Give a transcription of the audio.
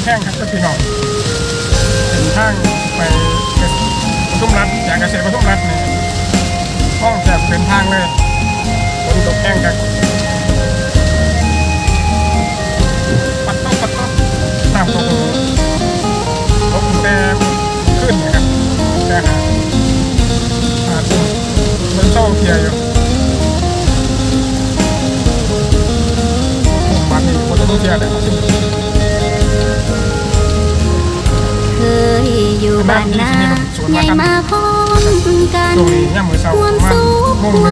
แห้งครับก็พี่น้องเป็นทางไปปทุมรัฐจากเกษตรปทุมรัฐเนี่ยห้องแถบเป็นทางเลยฝนตกแห้งครับปัดต้องน้ำตกแต่ขึ้นนะครับแต่หาทุ่มมันเศร้าเทียอยู่มันนี่คนต้องเทียแต่เคยอยู่บ้านนาใหญ่มาพร้อมกันตรงนี้ย่ำมือเศร้ามา